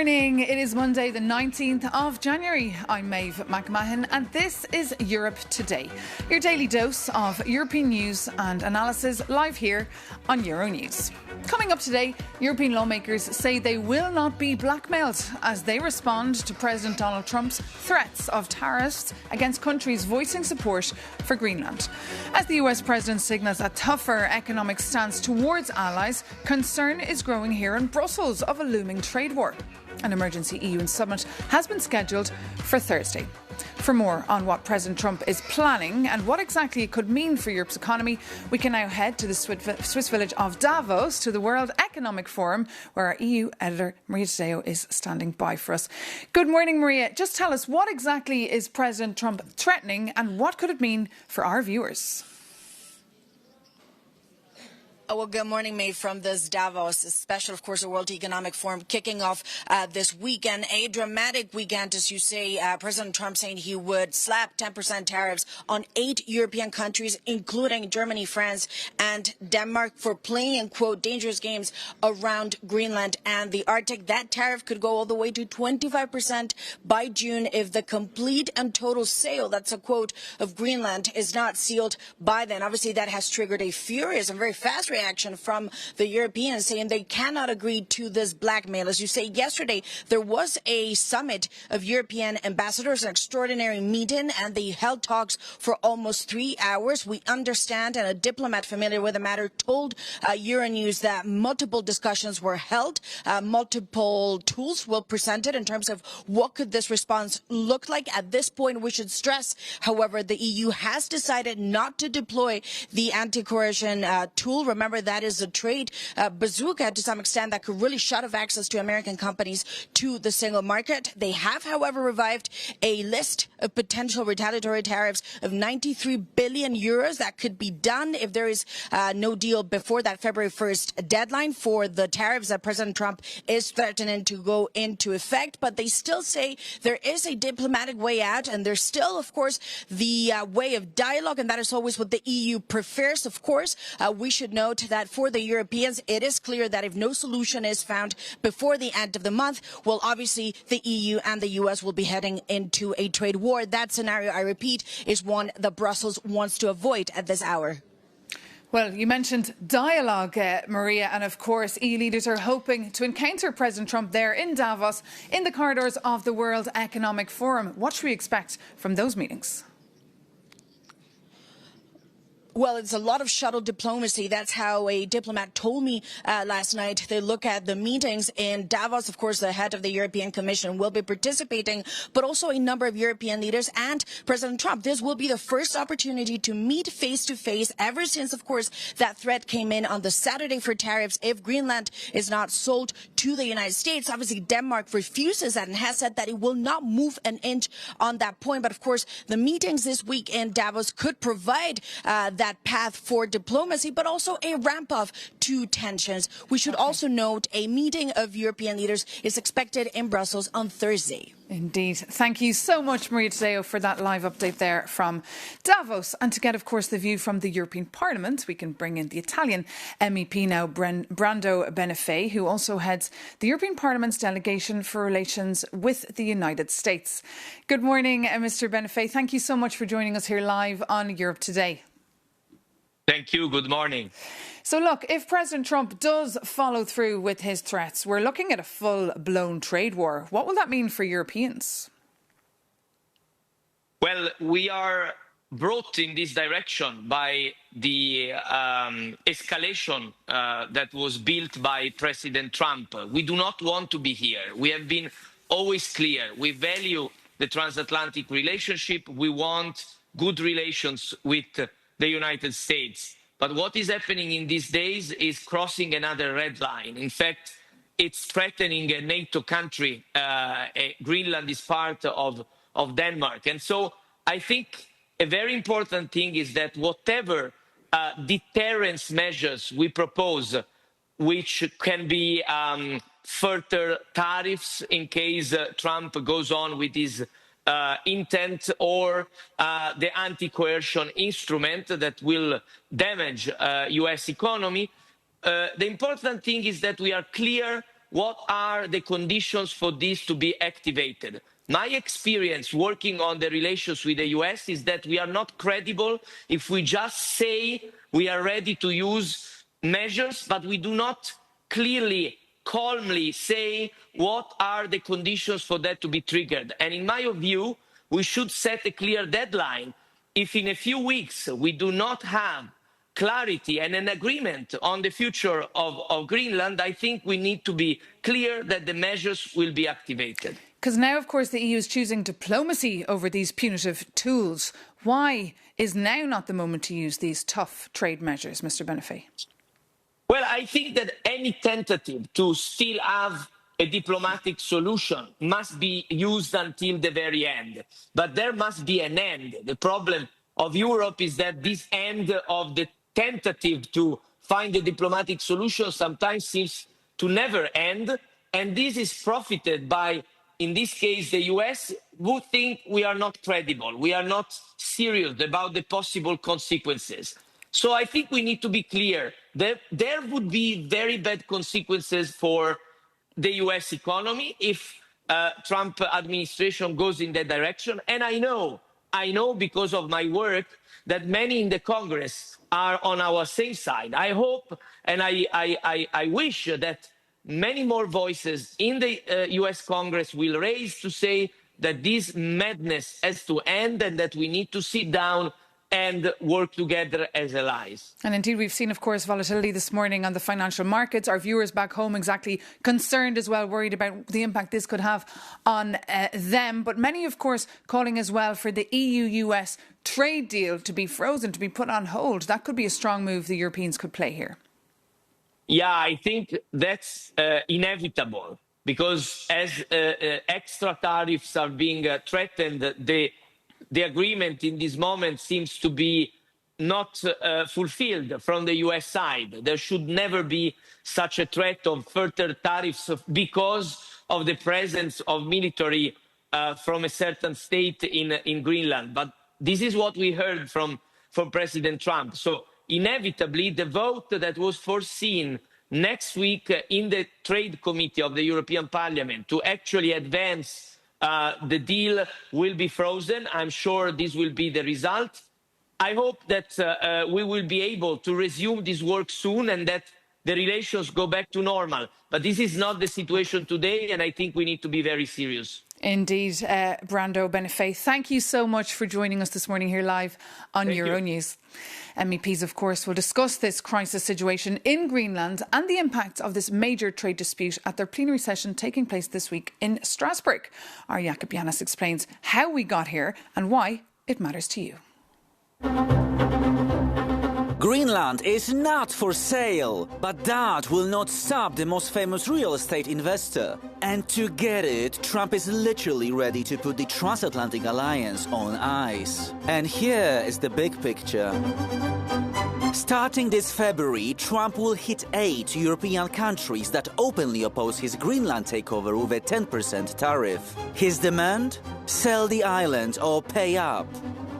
morning. It is Monday, the 19th of January. I'm Méabh Mc Mahon, and this is Europe Today, your daily dose of European news and analysis live here on Euronews. Coming up today, European lawmakers say they will not be blackmailed as they respond to President Donald Trump's threats of tariffs against countries voicing support for Greenland. As the US president signals a tougher economic stance towards allies, concern is growing here in Brussels of a looming trade war. An emergency EU summit has been scheduled for Thursday. For more on what President Trump is planning and what exactly it could mean for Europe's economy, we can now head to the Swiss village of Davos to the World Economic Forum, where our EU editor Maria Tadeo is standing by for us. Good morning, Maria. Just tell us, what exactly is President Trump threatening and what could it mean for our viewers? Well, good morning, May, from this Davos special, of course, a World Economic Forum kicking off this weekend. A dramatic weekend, as you say, President Trump saying he would slap 10% tariffs on 8 European countries, including Germany, France, and Denmark, for playing, quote, dangerous games around Greenland and the Arctic. That tariff could go all the way to 25% by June if the complete and total sale, that's a quote, of Greenland is not sealed by then. Obviously, that has triggered a furious and very fast reaction from the Europeans, saying they cannot agree to this blackmail. As you say, yesterday there was a summit of European ambassadors, an extraordinary meeting, and they held talks for almost 3 hours. We understand, and a diplomat familiar with the matter told Euronews that multiple discussions were held, multiple tools were presented in terms of what could this response look like. At this point, we should stress, however, the EU has decided not to deploy the anti-coercion tool. Remember, that is a trade bazooka to some extent that could really shut off access to American companies to the single market. They have, however, revived a list of potential retaliatory tariffs of 93 billion euros that could be done if there is no deal before that February 1st deadline for the tariffs that President Trump is threatening to go into effect. But they still say there is a diplomatic way out, and there's still, of course, the way of dialogue, and that is always what the EU prefers. Of course, we should note that for the Europeans, it is clear that if no solution is found before the end of the month, well, obviously the EU and the US will be heading into a trade war. That scenario, I repeat, is one that Brussels wants to avoid at this hour. Well, you mentioned dialogue, Maria, and of course EU leaders are hoping to encounter President Trump there in Davos in the corridors of the World Economic Forum. What should we expect from those meetings? Well, it's a lot of shuttle diplomacy. That's how a diplomat told me last night. They look at the meetings in Davos. Of course, the head of the European Commission will be participating, but also a number of European leaders and President Trump. This will be the first opportunity to meet face to face ever since, of course, that threat came in on the Saturday for tariffs if Greenland is not sold to the United States. Obviously, Denmark refuses that and has said that it will not move an inch on that point. But of course, the meetings this week in Davos could provide that path for diplomacy, but also a ramp-up to tensions. We should also note a meeting of European leaders is expected in Brussels on Thursday. Indeed. Thank you so much, Maria Tadeo, for that live update there from Davos. And to get, of course, the view from the European Parliament, we can bring in the Italian MEP now, Brando Benifei, who also heads the European Parliament's delegation for relations with the United States. Good morning, Mr. Benifei. Thank you so much for joining us here live on Europe Today. Thank you. Good morning. So look, if President Trump does follow through with his threats, we're looking at a full-blown trade war. What will that mean for Europeans? Well, we are brought in this direction by the escalation that was built by President Trump. We do not want to be here. We have been always clear. We value the transatlantic relationship. We want good relations with the United States. But what is happening in these days is crossing another red line. In fact, it's threatening a NATO country. Greenland is part of Denmark. And so I think a very important thing is that whatever deterrence measures we propose, which can be further tariffs in case Trump goes on with his intent, or the anti-coercion instrument that will damage US economy. The important thing is that we are clear what are the conditions for this to be activated. My experience working on the relations with the US is that we are not credible if we just say we are ready to use measures, but we do not clearly, calmly say what are the conditions for that to be triggered. And in my view, we should set a clear deadline. If in a few weeks we do not have clarity and an agreement on the future of Greenland, I think we need to be clear that the measures will be activated. Because now, of course, the EU is choosing diplomacy over these punitive tools. Why is now not the moment to use these tough trade measures, Mr. Benifei? Well, I think that any tentative to still have a diplomatic solution must be used until the very end. But there must be an end. The problem of Europe is that this end of the tentative to find a diplomatic solution sometimes seems to never end. And this is profited by, in this case, the US, who think we are not credible. We are not serious about the possible consequences. So I think we need to be clear that there would be very bad consequences for the US economy if Trump administration goes in that direction. And I know because of my work that many in the Congress are on our same side. I hope and I wish that many more voices in the US Congress will raise to say that this madness has to end and that we need to sit down and work together as allies. And indeed, we've seen, of course, volatility this morning on the financial markets. Our viewers back home exactly concerned as well, worried about the impact this could have on them. But many, of course, calling as well for the EU-US trade deal to be frozen, to be put on hold. That could be a strong move the Europeans could play here. Yeah, I think that's inevitable because as extra tariffs are being threatened, the agreement in this moment seems to be not fulfilled from the US side. There should never be such a threat of further tariffs because of the presence of military from a certain state in Greenland. But this is what we heard from President Trump. So inevitably, the vote that was foreseen next week in the Trade Committee of the European Parliament to actually advance the deal will be frozen. I'm sure this will be the result. I hope that we will be able to resume this work soon and that the relations go back to normal. But this is not the situation today, and I think we need to be very serious. Indeed, Brando Benifei, thank you so much for joining us this morning here live on Euronews. MEPs, of course, will discuss this crisis situation in Greenland and the impact of this major trade dispute at their plenary session taking place this week in Strasbourg. Our Jakob Yanis explains how we got here and why it matters to you. Greenland is not for sale, but that will not stop the most famous real estate investor. And to get it, Trump is literally ready to put the transatlantic alliance on ice. And here is the big picture. Starting this February, Trump will hit 8 European countries that openly oppose his Greenland takeover with a 10% tariff. His demand? Sell the island or pay up.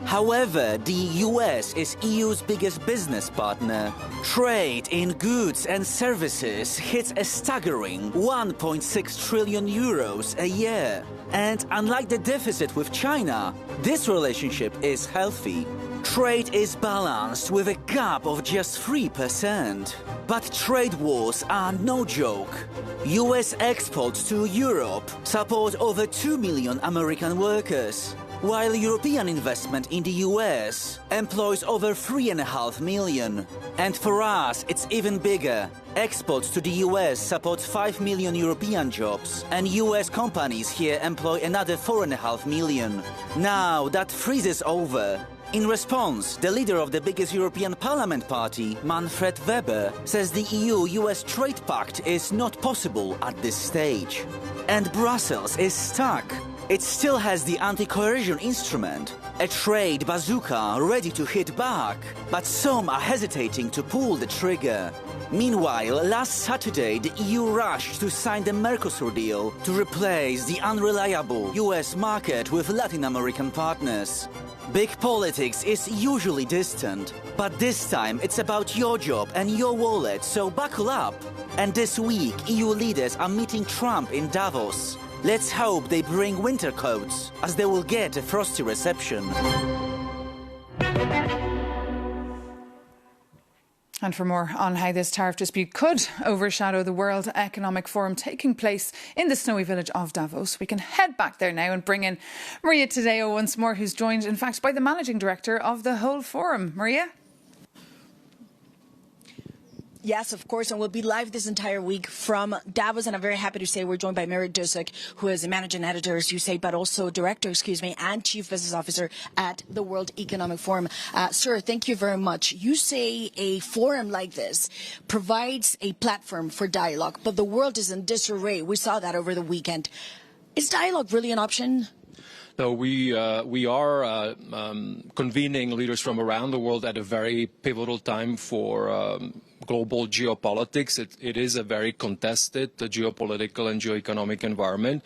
However, the US is EU's biggest business partner. Trade in goods and services hits a staggering 1.6 trillion euros a year. And unlike the deficit with China, this relationship is healthy. Trade is balanced with a gap of just 3%. But trade wars are no joke. US exports to Europe support over 2 million American workers, while European investment in the US employs over 3.5 million. And for us, it's even bigger. Exports to the US support 5 million European jobs, and US companies here employ another 4.5 million. Now that freeze is over. In response, the leader of the biggest European Parliament party, Manfred Weber, says the EU-US trade pact is not possible at this stage. And Brussels is stuck. It still has the anti-coercion instrument, a trade bazooka ready to hit back, but some are hesitating to pull the trigger. Meanwhile, last Saturday, the EU rushed to sign the Mercosur deal to replace the unreliable US market with Latin American partners. Big politics is usually distant, but this time it's about your job and your wallet, so buckle up. And this week, EU leaders are meeting Trump in Davos. Let's hope they bring winter coats, as they will get a frosty reception. And for more on how this tariff dispute could overshadow the World Economic Forum taking place in the snowy village of Davos, we can head back there now and bring in Maria Tadeo once more, who's joined, in fact, by the managing director of the whole forum. Maria? Yes, of course, and we'll be live this entire week from Davos, and I'm very happy to say we're joined by Maria Tadeo, who is a managing editor, as you say, but also director, and chief business officer at the World Economic Forum. Sir, thank you very much. You say a forum like this provides a platform for dialogue, but the world is in disarray. We saw that over the weekend. Is dialogue really an option? No, we are convening leaders from around the world at a very pivotal time for global geopolitics. It is a very contested geopolitical and geoeconomic environment.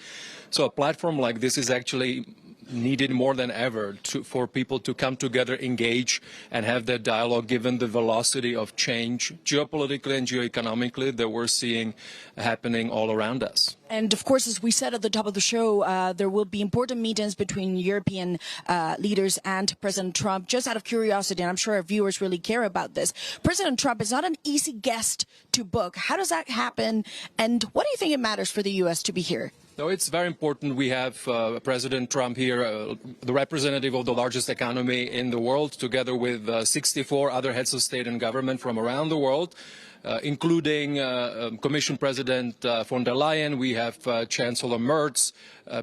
So a platform like this is actually needed more than ever for people to come together, engage, and have that dialogue, given the velocity of change geopolitically and geoeconomically that we're seeing happening all around us. And of course, as we said at the top of the show, there will be important meetings between European leaders and President Trump. Just out of curiosity, and I'm sure our viewers really care about this, President Trump is not an easy guest to book. How does that happen? And what do you think it matters for the U.S. to be here? No, it's very important. We have President Trump here, the representative of the largest economy in the world, together with 64 other heads of state and government from around the world, including Commission President von der Leyen. We have Chancellor Merz,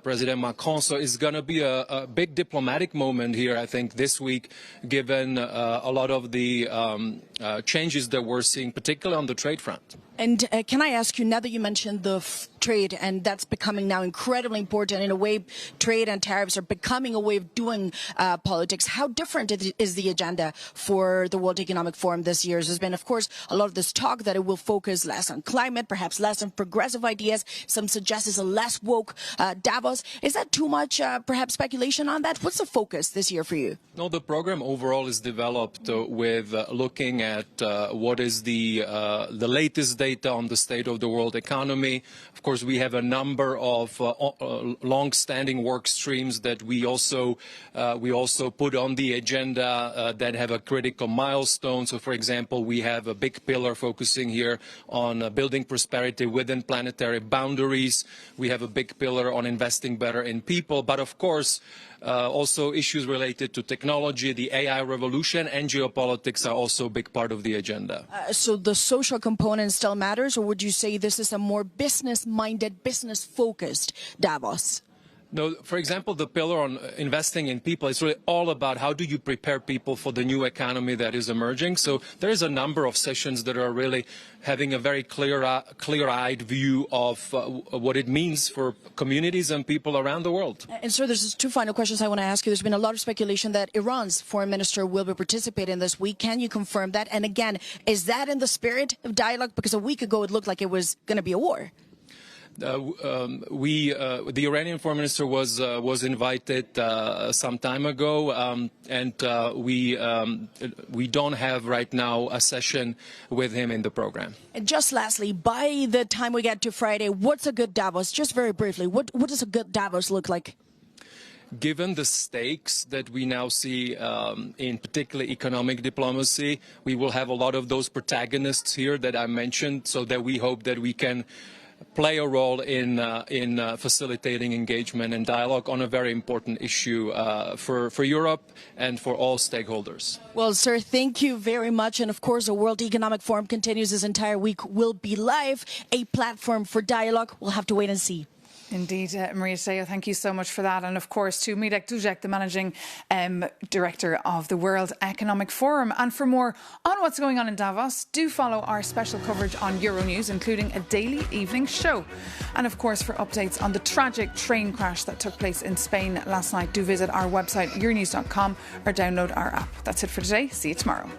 President Macron. So it's going to be a big diplomatic moment here, I think, this week, given a lot of the changes that we're seeing, particularly on the trade front. And can I ask you, now that you mentioned the trade, and that's becoming now incredibly important, in a way, trade and tariffs are becoming a way of doing politics. How different is the agenda for the World Economic Forum this year? There's been, of course, a lot of this talk that it will focus less on climate, perhaps less on progressive ideas. Some suggest it's a less woke Davos. Is that too much, perhaps, speculation on that? What's the focus this year for you? No, the program overall is developed with looking at what is the latest data on the state of the world economy. Of course, we have a number of long-standing work streams that we also put on the agenda that have a critical milestone. So, for example, we have a big pillar focusing here on building prosperity within planetary boundaries. We have a big pillar on investing better in people. But, of course, also issues related to technology, the AI revolution, and geopolitics are also a big part of the agenda. So the social component still matters, or would you say this is a more business-minded, business-focused Davos? No, for example, the pillar on investing in people is really all about how do you prepare people for the new economy that is emerging. So there is a number of sessions that are really having a very clear-eyed view of what it means for communities and people around the world. And so there's two final questions I want to ask you. There's been a lot of speculation that Iran's foreign minister will be participating this week. Can you confirm that? And again, is that in the spirit of dialogue? Because a week ago it looked like it was going to be a war. The Iranian foreign minister was invited some time ago, and we don't have right now a session with him in the program. And just lastly, by the time we get to Friday, what's a good Davos? Just very briefly, what does a good Davos look like? Given the stakes that we now see in particularly economic diplomacy, we will have a lot of those protagonists here that I mentioned, so that we hope that we can play a role in facilitating engagement and dialogue on a very important issue for Europe and for all stakeholders. Well, sir, thank you very much. And of course, the World Economic Forum continues this entire week. Will be live, a platform for dialogue. We'll have to wait and see. Indeed, Maria Tadeo, thank you so much for that. And of course, to Méabh Mc Mahon, the Managing Director of the World Economic Forum. And for more on what's going on in Davos, do follow our special coverage on Euronews, including a daily evening show. And of course, for updates on the tragic train crash that took place in Spain last night, do visit our website, euronews.com, or download our app. That's it for today. See you tomorrow.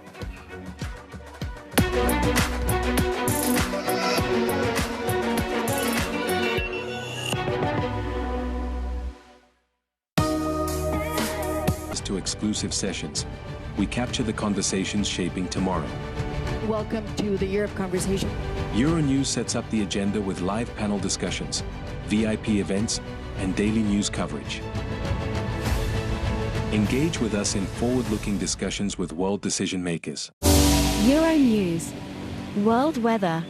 To exclusive sessions. We capture the conversations shaping tomorrow. Welcome to the Europe Conversation. Euronews sets up the agenda with live panel discussions, VIP events, and daily news coverage. Engage with us in forward-looking discussions with world decision makers. Euronews. World weather.